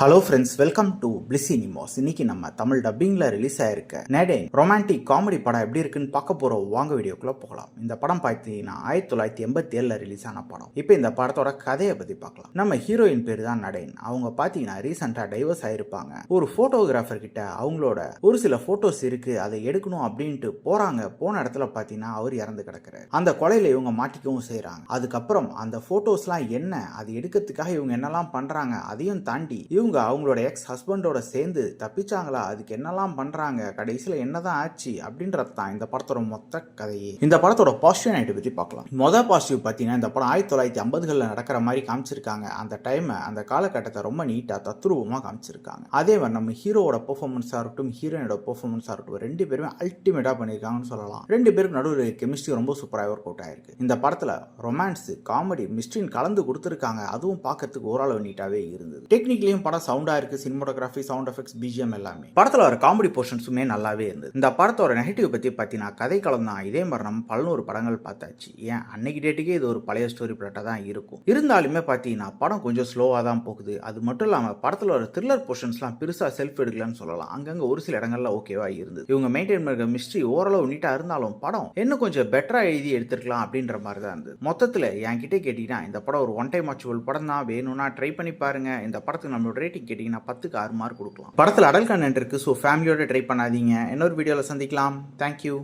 Hello friends, welcome to bliss cinemas. இன்னைக்கு நம்ம Tamil டப்பிங்ல release ஆயிருக்க நெடேன் ரொமான்டிக் காமெடி படம் எப்படி இருக்குன்னு பார்க்க போறோம். வாங்க வீடியோக்குள்ள போகலாம். இந்த படம் பார்த்தீங்கன்னா 1987 ரிலீஸ் ஆன படம். இப்போ இந்த படத்தோட கதையை பத்தி பார்க்கலாம். நம்ம ஹீரோயின் பேர் தான் நடேன். அவங்க பார்த்தீங்கன்னா ரீசெண்டா டைவர்ஸ் ஆயிருப்பாங்க. ஒரு போட்டோகிராஃபர் கிட்ட அவங்களோட ஒரு சில போட்டோஸ் இருக்கு, அதை எடுக்கணும் அப்படின்ட்டு போறாங்க. போன இடத்துல பார்த்தீங்கன்னா அவர் இறந்து கிடக்குறாரு. அந்த கொலையில இவங்க மாட்டிக்கவும் செய்யறாங்க. அதுக்கப்புறம் அந்த போட்டோஸ்லாம் என்ன, அது எடுக்கிறதுக்காக இவங்க என்னெல்லாம் பண்றாங்க, அதையும் தாண்டி இவங்க அவங்களோட எக்ஸ் ஹஸ்பண்டோட சேர்ந்து தப்பிச்சாங்களா, அதுக்கு என்னெல்லாம் பண்றாங்க, கடைசியில என்னதான் ஆச்சு அப்படின்றது தான் இந்த படத்தோட மொத்த கதையே. இந்த படத்தோட பாசிட்டிவ் நைட்டை பத்தி பார்க்கலாம். மொதல் பாசிட்டிவ் பார்த்தீங்கன்னா, இந்த படம் 1950களில் நடக்கிற மாதிரி காமிச்சிருக்காங்க. அந்த டைம் அந்த காலகட்டத்தை ரொம்ப நீட்டா தத்ரூபமாக காமிச்சிருக்காங்க. அதே மாதிரி நம்ம ஹீரோவோட பெர்ஃபார்மன்ஸா இருக்கட்டும், ஹீரோயினோட பெர்ஃபார்மன்ஸா இருக்கட்டும், ரெண்டு பேருமே அல்டிமேட்டா பண்ணியிருக்காங்கன்னு சொல்லலாம். ரெண்டு பேருக்கு நடுவில் கெமிஸ்ட்ரி ரொம்ப சூப்பராக ஒர்க் அவுட் ஆயிருக்கு. இந்த படத்துல ரொமான்ஸ், காமெடி, மிஸ்ட்ரின்னு கலந்து கொடுத்துருக்காங்க. அதுவும் பார்க்கறதுக்கு ஓரளவு நீட்டாவே இருந்தது. டெக்னிக்கலியும் படம் சவுண்டா இருக்கு. சினிமோட்டோகிராஃபி, சவுண்ட் எஃபெக்ட்ஸ், பிஜிஎம் எல்லாமே படத்துல வர காமெடி போர்ஷன்ஸுமே நல்லாவே இருந்தது. இந்த படத்தோட நெகட்டிவ் பத்தி பார்த்தீங்கன்னா, கதை களம் தான். இதே மாதிரி நம்ம 11 படங்கள் பார்த்தாச்சு. ஏன் அன்னைக்கு டேட்டுக்கே இது ஒரு பழைய ஸ்டோரி பிளாட்டா தான் இருக்கும். இருந்தாலுமே பார்த்தீங்கன்னா படம் கொஞ்சம் ஸ்லோவா தான் போகுது. அது மட்டும் இல்லாம படத்துல ஒரு த்ரில்லர் போர்ஷன்ஸ்லாம் பெருசா செல்ஃப் எடுக்கலன்னு சொல்லலாம். அங்கங்க ஒரு சில இடங்கள்ல ஓகேவா இருந்தது. இவங்க மெயின்டைன் பண்ணுற மிஸ்ட்ரி ஓரளவு நீட்டா இருந்தாலும் படம் இன்னும் கொஞ்சம் பெட்டரா எழுதி எடுத்துருக்கலாம் அப்படின்ற மாதிரி தான் இருந்தது. மொத்தத்துல என்கிட்ட கேட்டீங்கன்னா இந்த படம் ஒரு ஒன் டைம் வாட்சபிள் படம் தான். வேணும்னா ட்ரை பண்ணி பாருங்க. இந்த படத்துக்கு நம்மளோட ரேட்டிங் கேட்டீங்கன்னா 10க்கு 6 மார்க் கொடுக்கலாம். படத்தில் அடல் கண்டென்ட் இருக்கு. ஸோ ஃபேமிலியோட ட்ரை பண்ணாதீங்க. இன்னொரு வீடியோவில் சந்திக்கலாம். தேங்க்யூ.